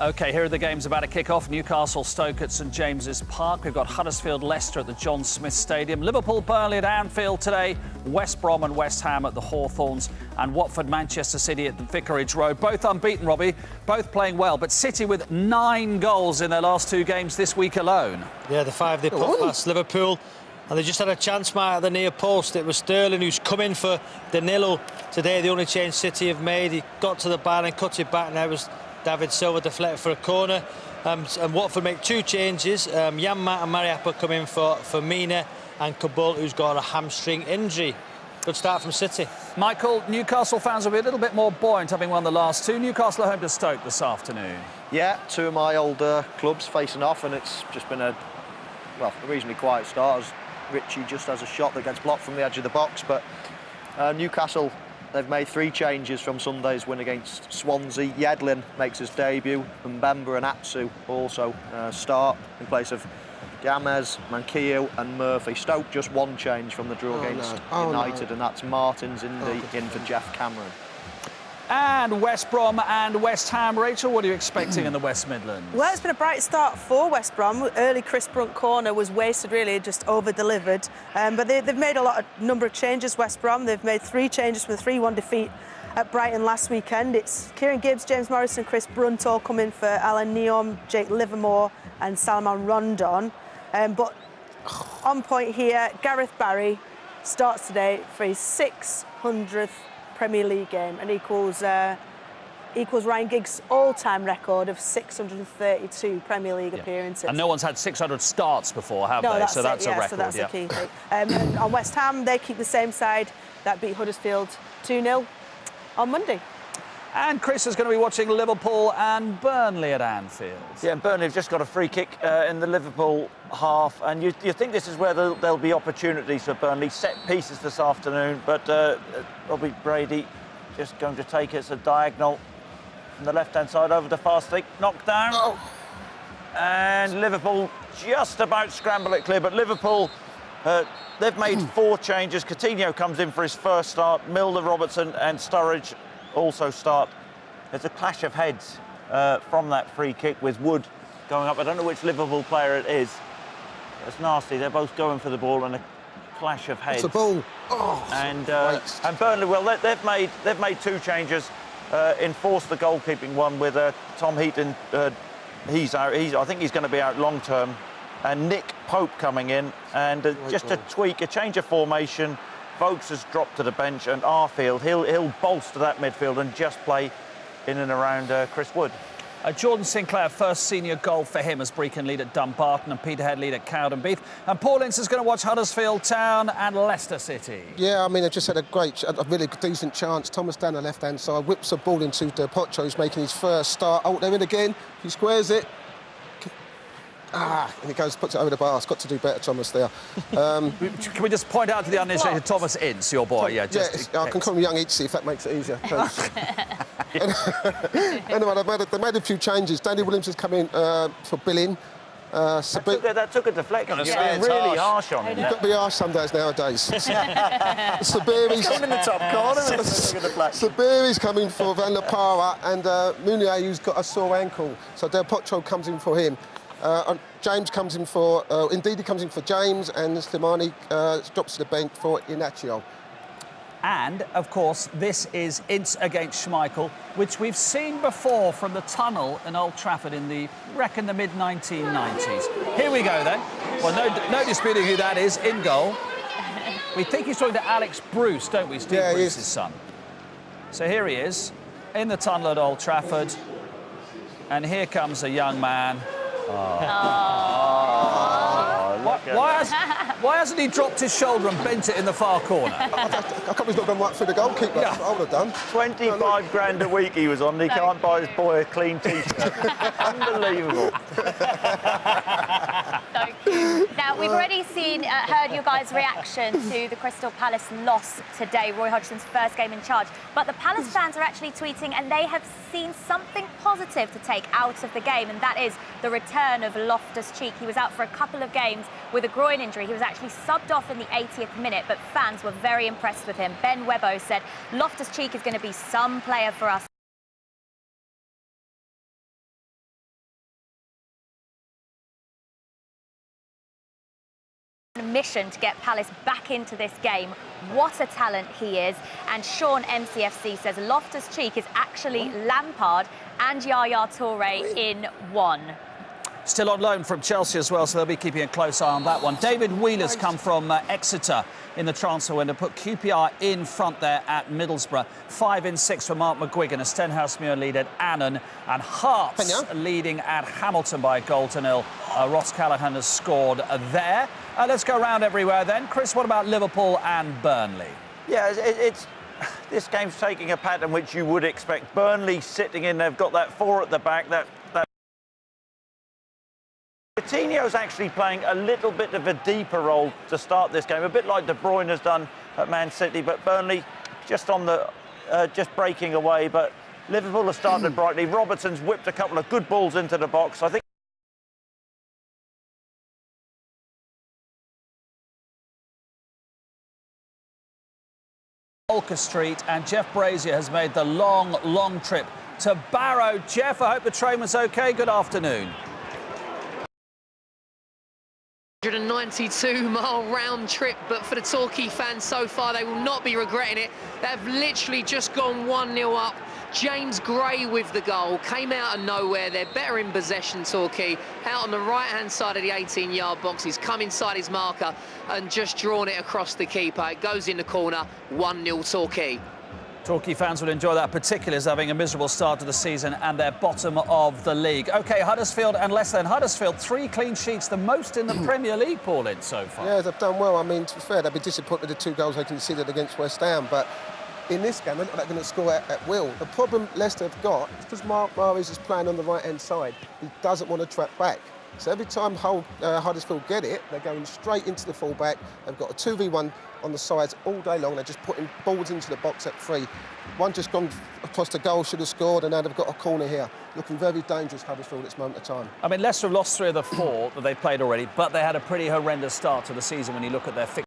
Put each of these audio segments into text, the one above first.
OK, here are the games about to kick off. Newcastle, Stoke at St James's Park. We've got Huddersfield, Leicester at the John Smith Stadium. Liverpool, Burnley at Anfield today. West Brom and West Ham at the Hawthorns. And Watford, Manchester City at the Vicarage Road. Both unbeaten, Robbie. Both playing well. But City with 9 goals in their last 2 games this week alone. Yeah, the 5 they put past Liverpool. And they just had a chance mark at the near post. It was Sterling who's come in for Danilo today. The only change City have made. He got to the bar and cut it back. And there was David Silva deflected for a corner. And Watford make 2 changes. Janmaat and Mariappa come in for Mina and Kabul, who's got a hamstring injury. Good start from City. Michael, Newcastle fans will be a little bit more buoyant having won the last 2. Newcastle are home to Stoke this afternoon. Yeah, 2 of my older clubs facing off, and it's just been a reasonably quiet start as Ritchie just has a shot that gets blocked from the edge of the box. But Newcastle, they've made 3 changes from Sunday's win against Swansea. Yedlin makes his debut, and Mbemba and Atsu also start in place of James, Manquillo and Murphy. Stoke just 1 change from the draw against United, and that's Martins in for Jeff Cameron. And West Brom and West Ham. Rachel, what are you expecting in the West Midlands? Well, it's been a bright start for West Brom. Early Chris Brunt corner was wasted, really, just over-delivered. But they've made a number of changes, West Brom. They've made 3 changes from the 3-1 defeat at Brighton last weekend. It's Kieran Gibbs, James Morrison, Chris Brunt all come in for Alan Neom, Jake Livermore and Salman Rondon. But on point here, Gareth Barry starts today for his 600th Premier League game and equals Ryan Giggs' all-time record of 632 Premier League appearances. And no one's had 600 starts before, have no, they? That's so that's it, a record. So that's the key thing. And on West Ham, they keep the same side that beat Huddersfield 2-0 on Monday. And Chris is going to be watching Liverpool and Burnley at Anfield. Yeah, and Burnley have just got a free kick in the Liverpool half, and you think this is where there'll be opportunities for Burnley. Set pieces this afternoon, but Robbie Brady just going to take it as a diagonal from the left-hand side over to Fastig. Knocked down. And Liverpool just about scramble it clear, but Liverpool, they've made 4 changes. Coutinho comes in for his first start. Milner, Robertson and Sturridge also start. There's a clash of heads from that free kick with Wood going up. I don't know which Liverpool player it is. It's nasty. They're both going for the ball and a clash of heads. It's a ball. And Burnley, well, they've made 2 changes. Enforced the goalkeeping one with Tom Heaton. He's out. I think he's going to be out long term. And Nick Pope coming in, and just a tweak, a change of formation. Vokes has dropped to the bench, and Arfield, he'll bolster that midfield and just play in and around Chris Wood. Jordan Sinclair, first senior goal for him as Brecon lead at Dumbarton and Peterhead lead at Cowdenbeath. And Paul Ince is going to watch Huddersfield Town and Leicester City. Yeah, I mean, they've just had a really decent chance. Thomas down the left-hand side, whips a ball into Del Potro, who's making his first start. Oh, they're in again. He squares it. And he goes, puts it over the bar. It's got to do better, Thomas, there. Can we just point out to the uninitiated Thomas Ince, your boy? Yeah, I can call him Young Itzy if that makes it easier. Anyway, they made a few changes. Danny Williams has come in for Billing. That took a deflection. Yeah, really harsh on him. You've got to be harsh some days nowadays. Sabiri's coming in the top corner. Sabiri's coming for Van La Parra, and Munier, who's got a sore ankle. So Del Potro comes in for him. James comes in for, Ndidi comes in for James, and Slimani drops to the bench for Inacio. And, of course, this is Ince against Schmeichel, which we've seen before from the tunnel in Old Trafford in the mid-1990s. Here we go, then. Well, no disputing who that is, in goal. We think he's talking to Alex Bruce, don't we? Steve Bruce's son. So here he is, in the tunnel at Old Trafford. And here comes a young man. Why hasn't he dropped his shoulder and bent it in the far corner? I can't he's not gone right through the goalkeeper. That's what I would have done. 25 grand a week he was on. He can't buy his boy a clean T-shirt. Unbelievable. Now, we've already heard your guys' reaction to the Crystal Palace loss today, Roy Hodgson's first game in charge. But the Palace fans are actually tweeting, and they have seen something positive to take out of the game, and that is the return of Loftus-Cheek. He was out for a couple of games with a groin injury. He was actually subbed off in the 80th minute, but fans were very impressed with him. Ben Webbo said, Loftus-Cheek is going to be some player for us. mission to get Palace back into this game. What a talent he is. And Sean MCFC says Loftus-Cheek is actually Lampard and Yaya Toure in one. Still on loan from Chelsea as well, so they'll be keeping a close eye on that one. David Wheeler's come from Exeter in the transfer window, put QPR in front there at Middlesbrough. 5 in 6 for Mark McGuigan, as Stenhousemuir lead at Annan, and Hearts leading at Hamilton by a goal to nil. Ross Callaghan has scored there. Let's go around everywhere then. Chris, what about Liverpool and Burnley? Yeah, this game's taking a pattern which you would expect. Burnley sitting in, they've got that 4 at the back, that Coutinho's actually playing a little bit of a deeper role to start this game, a bit like De Bruyne has done at Man City, but Burnley just on the just breaking away. But Liverpool have started brightly. Robertson's whipped a couple of good balls into the box. I think Walker Street, and Jeff Brazier has made the long trip to Barrow. Jeff, I hope the train was okay. Good afternoon. 192-mile round trip, but for the Torquay fans so far, they will not be regretting it. They've literally just gone 1-0 up. James Gray with the goal, came out of nowhere. They're better in possession, Torquay. Out on the right-hand side of the 18-yard box, he's come inside his marker and just drawn it across the keeper. It goes in the corner, 1-0 Torquay. Torquay fans would enjoy that, particularly as having a miserable start to the season and they're bottom of the league. OK, Huddersfield and Leicester. And Huddersfield, 3 clean sheets, the most in the Premier League, Paulin, so far. Yeah, they've done well. I mean, to be fair, they'd be disappointed with the 2 goals they conceded against West Ham, but in this game, they're not going to score at will. The problem Leicester have got is because Mark Mahrez is playing on the right-hand side. He doesn't want to track back. So every time Huddersfield get it, they're going straight into the full-back. They've got a 2v1 on the sides all day long. They're just putting balls into the box at 3. One just gone across the goal, should have scored, and now they've got a corner here. Looking very dangerous, Huddersfield, at this moment of time. I mean, Leicester have lost 3 of the 4 that they've played already, but they had a pretty horrendous start to the season when you look at their fixtures.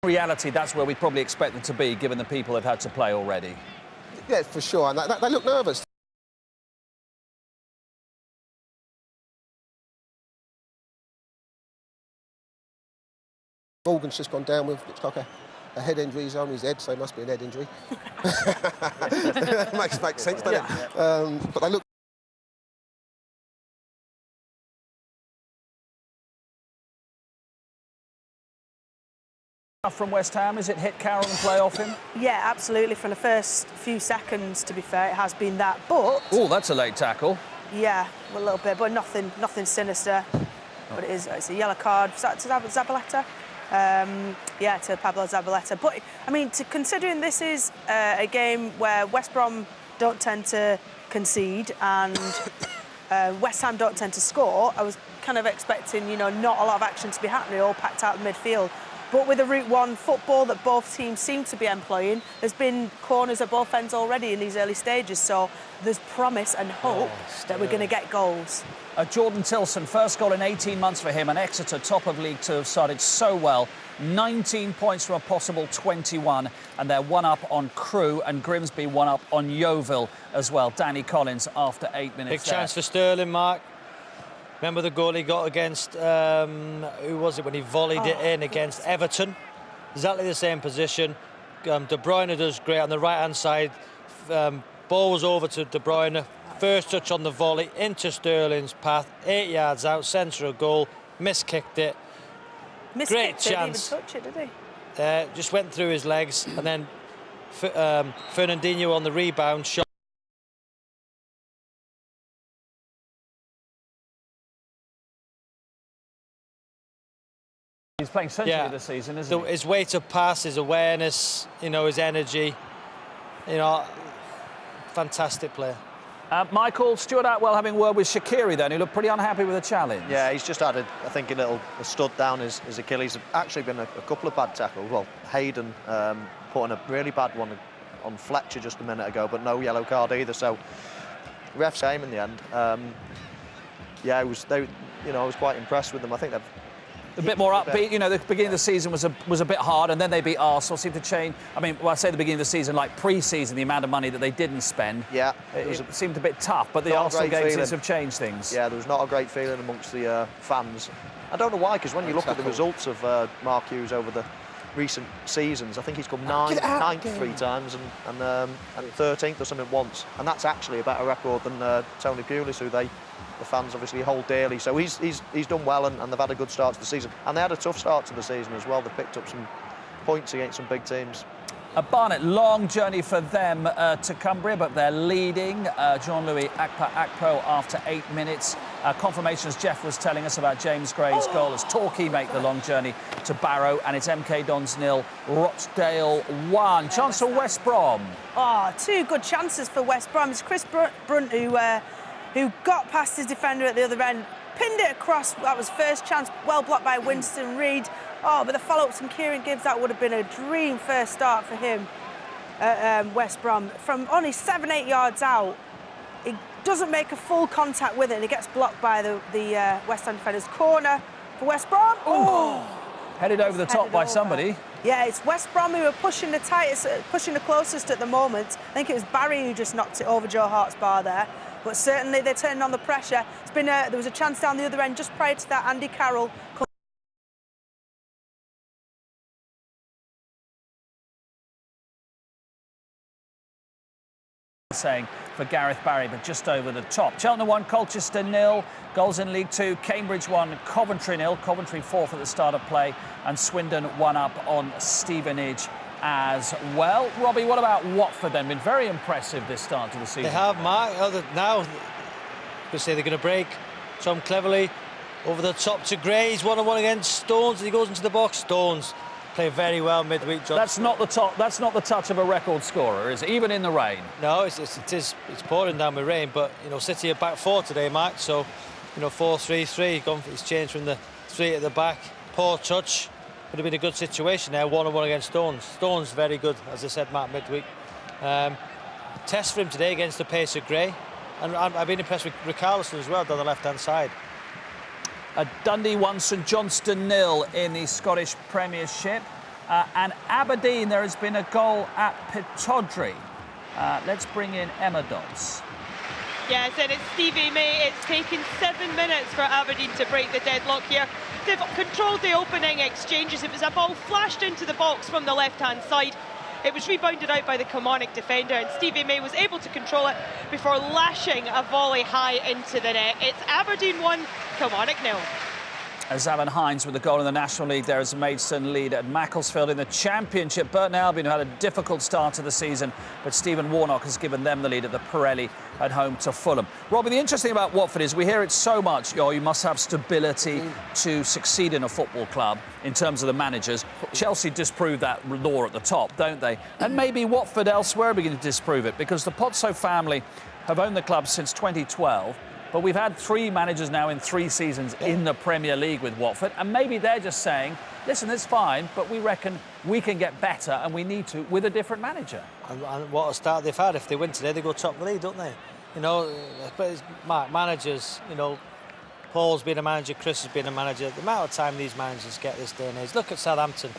In reality, that's where we probably expect them to be, given the people they've had to play already. Yeah, for sure. And they look nervous. Morgan's just gone down with, looks like a head injury. He's on his head, so it must be an head injury. makes sense, doesn't it? But they look. From West Ham, is it hit Carroll and play off him? Yeah, absolutely. From the first few seconds, to be fair, it has been that. But Oh, that's a late tackle. yeah, a little bit, but nothing sinister. But it's a yellow card. To Zabaleta. Yeah, to Pablo Zabaleta. But I mean, considering this is a game where West Brom don't tend to concede and West Ham don't tend to score, I was kind of expecting, you know, not a lot of action to be happening, all packed out of midfield. But with the Route 1 football that both teams seem to be employing, there's been corners at both ends already in these early stages, so there's promise and hope that we're going to get goals. Jordan Tilson, first goal in 18 months for him, and Exeter, top of League 2, have started so well. 19 points from a possible 21, and they're 1 up on Crewe, and Grimsby 1 up on Yeovil as well. Danny Collins after 8 minutes. Big chance for Sterling, Mark. Remember the goal he got against, who was it, when he volleyed it in against Everton? Exactly the same position. De Bruyne does great on the right-hand side. Ball was over to De Bruyne. First touch on the volley into Sterling's path. 8 yards out, centre of goal. Miskicked it. Great chance. Didn't even touch it, did he? Just went through his legs. And then Fernandinho on the rebound shot. He's playing centrally this season, isn't he? His weight of pass, his awareness, you know, his energy. You know, fantastic player. Michael, Stuart Atwell having word with Shaqiri then, who looked pretty unhappy with the challenge. Yeah, he's just had, I think, a stud down his Achilles. Actually been a couple of bad tackles. Well, Hayden putting a really bad one on Fletcher just a minute ago, but no yellow card either. So, ref's game in the end. Yeah, I was quite impressed with them. I think they've a bit more upbeat. You know, the beginning of the season was a bit hard, and then they beat Arsenal. Seemed to change. I mean, well, I say the beginning of the season, like pre-season, the amount of money that they didn't spend. Yeah, it seemed a bit tough. But the Arsenal games seems to have changed things. Yeah, there was not a great feeling amongst the fans. I don't know why, because when you look at the results of Mark Hughes over the recent seasons, I think he's come ninth 3 times and 13th or something once, and that's actually a better record than Tony Pulis, who the fans obviously hold dearly. So he's done well, and they've had a good start to the season, and they had a tough start to the season as well. They picked up some points against some big teams. Barnet, long journey for them to Cumbria, but they're leading. Jean-Louis Akpo after 8 minutes. Confirmation, as Jeff was telling us, about James Gray's goal as Torquay make the long journey to Barrow, and it's MK Dons 0, Rochdale 1. Chance for West Brom. Oh, 2 good chances for West Brom. It's Chris Brunt who got past his defender at the other end, pinned it across. That was first chance, well blocked by Winston Reid. Oh, but the follow-ups from Kieran Gibbs, that would have been a dream first start for him at West Brom. From only 7-8 yards out, he doesn't make a full contact with it, and he gets blocked by the West Ham defender's corner for West Brom. Oh! Headed over the top by somebody. Yeah, it's West Brom who are pushing the tightest, pushing the closest at the moment. I think it was Barry who just knocked it over Joe Hart's bar there. But certainly they're turning on the pressure. There was a chance down the other end just prior to that. Andy Carroll saying for Gareth Barry, but just over the top. Cheltenham 1, Colchester 0. Goals in League 2. Cambridge 1, Coventry 0. Coventry 4th at the start of play, and Swindon 1 up on Stevenage as well. Robbie, what about Watford then? Been very impressive this start to the season. They have, Mark. Now, they say they're going to break Tom Cleverley over the top to Gray. He's 1-on-1 against Stones, and he goes into the box. Stones play very well midweek. John. That's not the top. That's not the touch of a record scorer, is it? Even in the rain. No, it's pouring down with rain. But you know, City are back 4 today, Mark. So you know, 4-3-3. It's changed from the 3 at the back. Poor touch. Would have been a good situation there. 1-on-1 against Stones. Stones very good, as I said, Mark, midweek. Test for him today against the pace of Gray, and I've been impressed with Richarlison as well down the left-hand side. Dundee 1, St Johnstone 0 in the Scottish Premiership. And Aberdeen, there has been a goal at Pittodrie. Let's bring in Emma Dodds. Yes, and it's Stevie May. It's taken 7 minutes for Aberdeen to break the deadlock here. They've controlled the opening exchanges. It was a ball flashed into the box from the left-hand side. It was rebounded out by the Kilmarnock defender, and Stevie May was able to control it before lashing a volley high into the net. It's Aberdeen 1, Kilmarnock 0. Zavin Hines with the goal in the National League there as Maidstone lead at Macclesfield. In the Championship, Burton Albion had a difficult start to the season, but Stephen Warnock has given them the lead at the Pirelli at home to Fulham. Robbie, the interesting thing about Watford is we hear it so much, you must have stability to succeed in a football club in terms of the managers. Chelsea disprove that law at the top, don't they? And maybe Watford elsewhere begin to disprove it, because the Pozzo family have owned the club since 2012. But we've had 3 managers now in 3 seasons in the Premier League with Watford, and maybe they're just saying, listen, it's fine, but we reckon we can get better, and we need to with a different manager. And what a start they've had. If they win today, they go top of the league, don't they? You know, but it's managers, you know, Paul's been a manager, Chris has been a manager. The amount of time these managers get this day and age. Look at Southampton.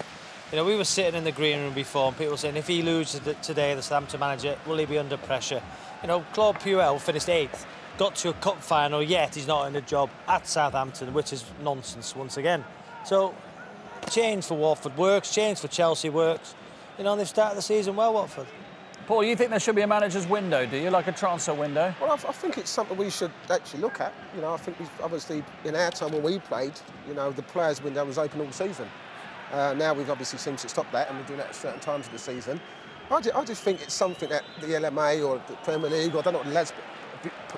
You know, we were sitting in the green room before, and people were saying, if he loses today, the Southampton manager, will he be under pressure? You know, Claude Puel finished 8th. Got to a cup final, yet he's not in a job at Southampton, which is nonsense once again. So, change for Watford works, change for Chelsea works. You know, they've started the season well, Watford. Paul, you think there should be a manager's window, do you? Like a transfer window? Well, I think it's something we should actually look at. You know, I think obviously in our time when we played, you know, the players' window was open all season. Now we've obviously seemed to stop that, and we're doing that at certain times of the season. I just think it's something that the LMA or the Premier League, or I don't know what the lads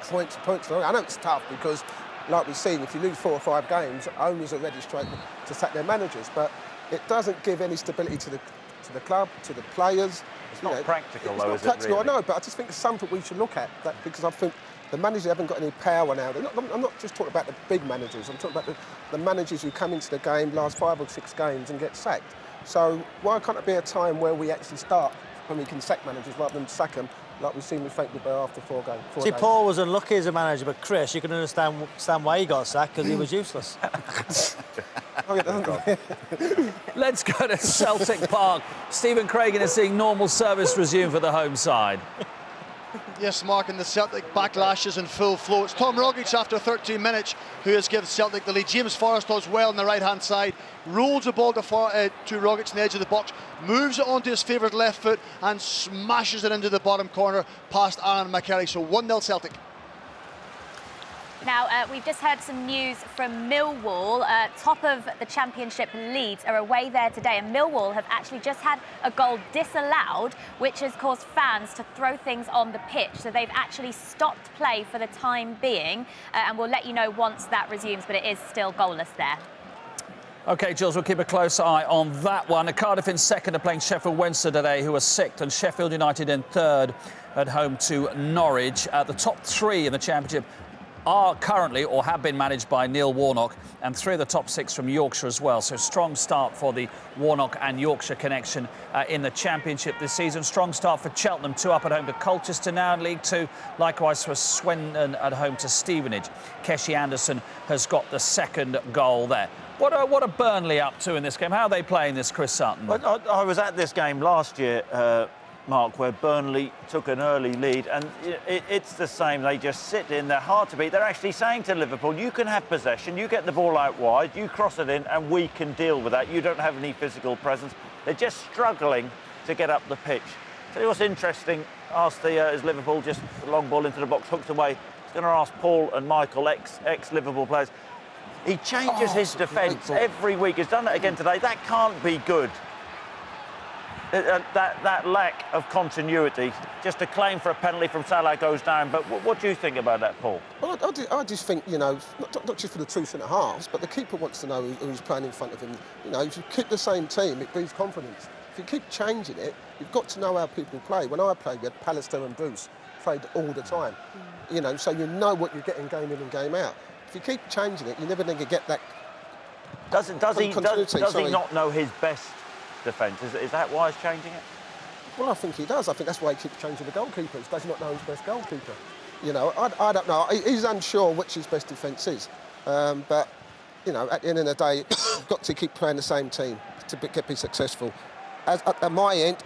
points. I know it's tough because, like we've seen, if you lose 4 or 5 games, owners are ready straight to sack their managers. But it doesn't give any stability to the club, to the players. It's not practical, though, is it? It's not practical, really? I know, but I just think it's something we should look at, because I think the managers haven't got any power now. I'm not just talking about the big managers. I'm talking about the managers who come into the game, last 5 or 6 games and get sacked. So why can't it be a time where we actually start when we can sack managers rather than sack them, like we've seen with Frank de Boer after 4 games. See, Paul was unlucky as a manager, but Chris, you can understand why he got sacked, because he was useless. Let's go to Celtic Park. Stephen Craigan is seeing normal service resume for the home side. Yes, Mark, and the Celtic backlash is in full flow. It's Tom Rogic after 13 minutes who has given Celtic the lead. James Forrest does well on the right-hand side, rolls the ball to Rogic on the edge of the box, moves it onto his favourite left foot and smashes it into the bottom corner past Aaron McKelly. So 1-0 Celtic. Now, we've just heard some news from Millwall. Top of the Championship, Leeds are away there today, and Millwall have actually just had a goal disallowed, which has caused fans to throw things on the pitch. So they've actually stopped play for the time being, and we'll let you know once that resumes, but it is still goalless there. OK, Jules, we'll keep a close eye on that one. Cardiff in second are playing Sheffield Wednesday today, who are sixth, and Sheffield United in third at home to Norwich. The top 3 in the Championship are currently or have been managed by Neil Warnock, and 3 of the top 6 from Yorkshire as well. So strong start for the Warnock and Yorkshire connection in the Championship this season. Strong start for Cheltenham, 2 up at home to Colchester now in League 2. Likewise for Swindon at home to Stevenage. Keshi Anderson has got the second goal there. What are Burnley up to in this game? How are they playing this, Chris Sutton? I was at this game last year, Mark, where Burnley took an early lead, and it's the same. They just sit in, they're hard to beat. They're actually saying to Liverpool, you can have possession, you get the ball out wide, you cross it in, and we can deal with that. You don't have any physical presence. They're just struggling to get up the pitch. Tell you what's interesting, is Liverpool just a long ball into the box, hooked away. He's going to ask Paul and Michael, ex-Liverpool players. He changes his defence every week. He's done that again today. That can't be good. That lack of continuity. Just a claim for a penalty from Salah goes down. But what do you think about that, Paul? Well, I just think, you know, not just for the 2 centre-halves, but the keeper wants to know who's playing in front of him. You know, if you keep the same team, it breeds confidence. If you keep changing it, you've got to know how people play. When I played, we had Pallister and Bruce played all the time. You know, so you know what you're getting game in and game out. If you keep changing it, you're never going to get that. Does he not know his best defence? Is that why he's changing it? Well, I think he does. I think that's why he keeps changing the goalkeeper. He does not know his best goalkeeper. You know, I don't know. He's unsure which his best defence is. But, you know, at the end of the day, you've got to keep playing the same team to be successful. At my end,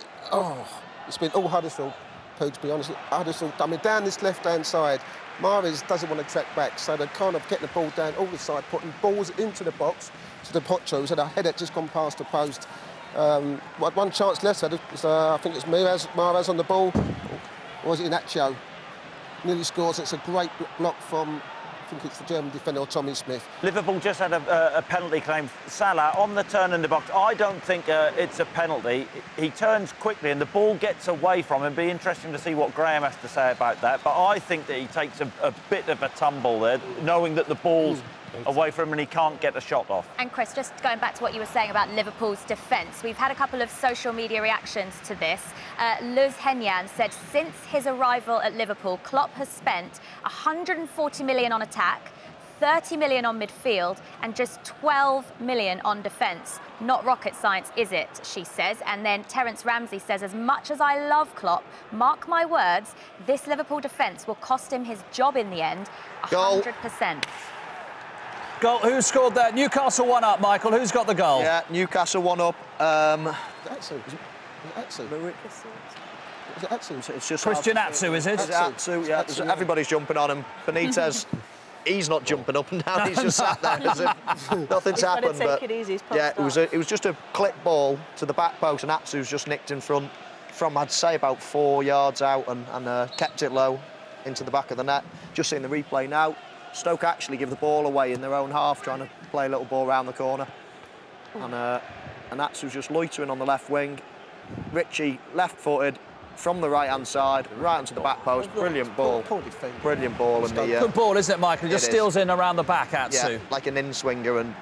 it's been all Huddersfield, Pooh, to be honest. Huddersfield, I mean, down this left-hand side, Mahrez doesn't want to track back, so they're kind of getting the ball down all the side, putting balls into the box to the Potros, and a header just gone past the post. One chance left, I think it's Mahrez on the ball, or was it Inacio? Nearly scores. It's a great block from, I think it's the German defender, Tommy Smith. Liverpool just had a penalty claim. Salah on the turn in the box. I don't think it's a penalty. He turns quickly and the ball gets away from him. It'd be interesting to see what Graham has to say about that. But I think that he takes a bit of a tumble there, knowing that the ball's away from him and he can't get a shot off. And Chris, just going back to what you were saying about Liverpool's defence, we've had a couple of social media reactions to this. Luz Henyan said since his arrival at Liverpool, Klopp has spent 140 million on attack, 30 million on midfield and just 12 million on defence. Not rocket science, is it, she says. And then Terence Ramsey says, as much as I love Klopp, mark my words, this Liverpool defence will cost him his job in the end, 100%. Goal. Who scored that? Newcastle 1 up, Michael. Who's got the goal? Yeah, Newcastle 1 up. Atsu. Is it Atsu? It's just Christian Atsu, is it? Atsu, yeah. Everybody's jumping on him. Benitez, he's not jumping up and down. He's just sat there as if nothing's happened. Take it easy. Yeah, it was just a clip ball to the back post, and Atsu's just nicked in front from, I'd say, about 4 yards out, and kept it low into the back of the net. Just seeing the replay now. Stoke actually give the ball away in their own half, trying to play a little ball round the corner. And Atsu's just loitering on the left wing. Ritchie, left-footed, from the right-hand side, right onto the back post. Brilliant ball. Brilliant ball. And good ball, isn't it, Michael? He just steals in around the back, Atsu. Yeah, like an in-swinger. And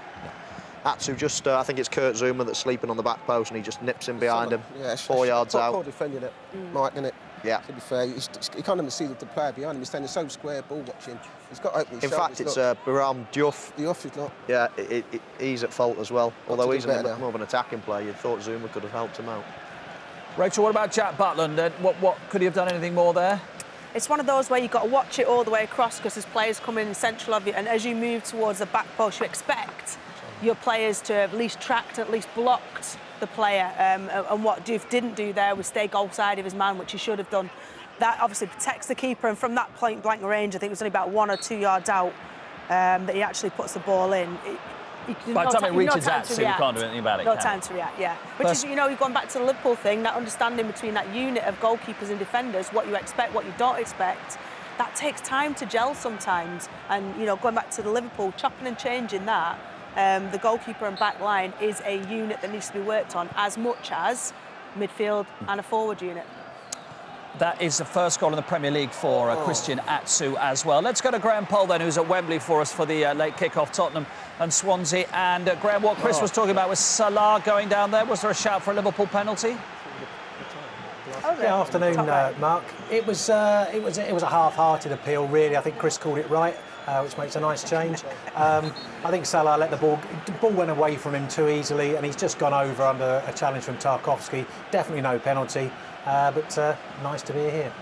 Atsu just, I think it's Kurt Zouma that's sleeping on the back post, and he just nips in behind him, 4 yards out. Poor defending it, Mike, isn't it? Yeah. To be fair, you can't even see the player behind him. He's standing so square, ball watching. He's got open In fact, it's Bahram Diouf. Diouf is not. Yeah, he's at fault as well. Although he's more of an attacking player, you'd thought Zouma could have helped him out. Rachel, what about Jack Butland? What could he have done anything more there? It's one of those where you've got to watch it all the way across because there's players coming in central of you, and as you move towards the back post, you expect your players to have at least tracked, at least blocked the player. And what Diouf didn't do there was stay goal side of his man, which he should have done. That obviously protects the keeper, and from that point blank range, I think it was only about 1 or 2 yards out that he actually puts the ball in. By the time it reaches that, so you can't do anything about it. No time to react, yeah. Which is, you've gone back to the Liverpool thing, that understanding between that unit of goalkeepers and defenders, what you expect, what you don't expect. That takes time to gel sometimes. And, going back to the Liverpool, chopping and changing that, the goalkeeper and back line is a unit that needs to be worked on as much as midfield and a forward unit. That is the first goal in the Premier League for Christian Atsu as well. Let's go to Graham Poll then, who's at Wembley for us for the late kick-off, Tottenham and Swansea. And Graham, what Chris was talking about was Salah going down there. Was there a shout for a Liverpool penalty? Good afternoon, Mark. It was a half-hearted appeal, really. I think Chris called it right, which makes a nice change. I think Salah let the ball went away from him too easily, and he's just gone over under a challenge from Tarkowski. Definitely no penalty. But nice to be here.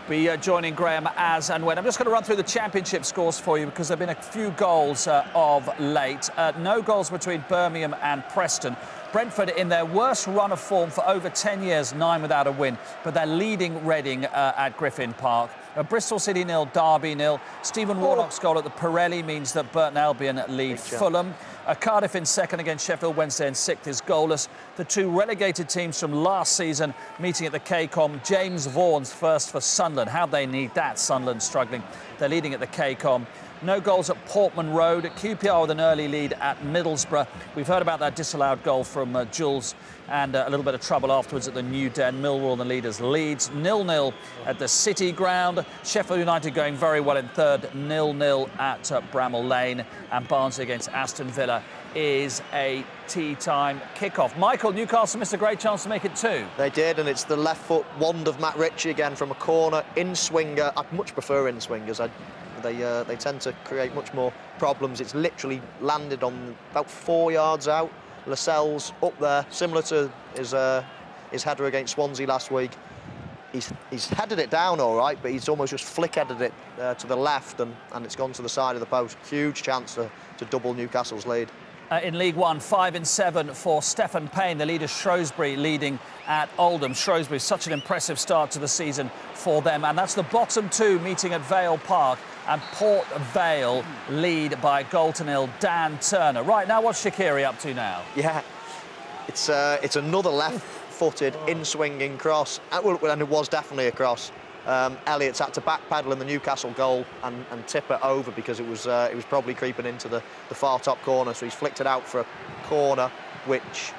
Be joining Graham as and when. I'm just going to run through the championship scores for you because there have been a few goals of late. No goals between Birmingham and Preston. Brentford in their worst run of form for over 10 years, 9 without a win, but they're leading Reading at Griffin Park. Bristol City 0, Derby 0. Stephen Warnock's goal at the Pirelli means that Burton Albion lead Fulham. Cardiff in second against Sheffield Wednesday in sixth is goalless. The two relegated teams from last season meeting at the KCOM. James Vaughan's first for Sunderland. How they need that, Sunderland struggling. They're leading at the KCOM. No goals at Portman Road. QPR with an early lead at Middlesbrough. We've heard about that disallowed goal from Jules and a little bit of trouble afterwards at the New Den. Millwall the leaders. Leeds 0-0 at the City Ground. Sheffield United going very well in third, 0-0 at Bramall Lane. And Barnsley against Aston Villa is a tea-time kickoff. Michael, Newcastle missed a great chance to make it 2. They did, and it's the left foot wand of Matt Ritchie again from a corner in swinger. I'd much prefer in swingers. They tend to create much more problems. It's literally landed on about 4 yards out. Lascelles up there, similar to his header against Swansea last week. He's headed it down all right, but he's almost just flick-headed it to the left, and it's gone to the side of the post. Huge chance to double Newcastle's lead. In League One, 5 in 7 for Stephen Payne, the leader Shrewsbury leading at Oldham. Shrewsbury, such an impressive start to the season for them. And that's the bottom two meeting at Vale Park. And Port Vale lead by goal to 0, Dan Turner. Right, now what's Shaqiri up to now? Yeah, it's another left-footed in-swinging cross. And it was definitely a cross. Elliott's had to backpedal in the Newcastle goal and tip it over because it was probably creeping into the far top corner. So he's flicked it out for a corner, which,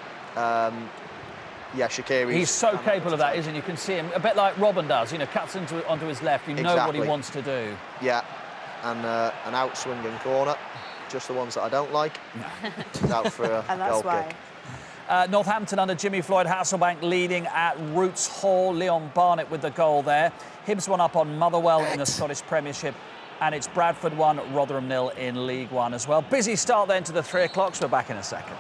Shaqiri. He's so capable of that, isn't he? You can see him a bit like Robin does. Cuts onto his left. You know what he wants to do. Yeah, and an out-swinging corner, just the ones that I don't like. It's out for a and that's goal why. kick. Northampton under Jimmy Floyd Hasselbank leading at Roots Hall. Leon Barnett with the goal there. Hibs 1 up on Motherwell in the Scottish Premiership. And it's Bradford 1, Rotherham 0 in League One as well. Busy start then to the 3 o'clocks. We're back in a second.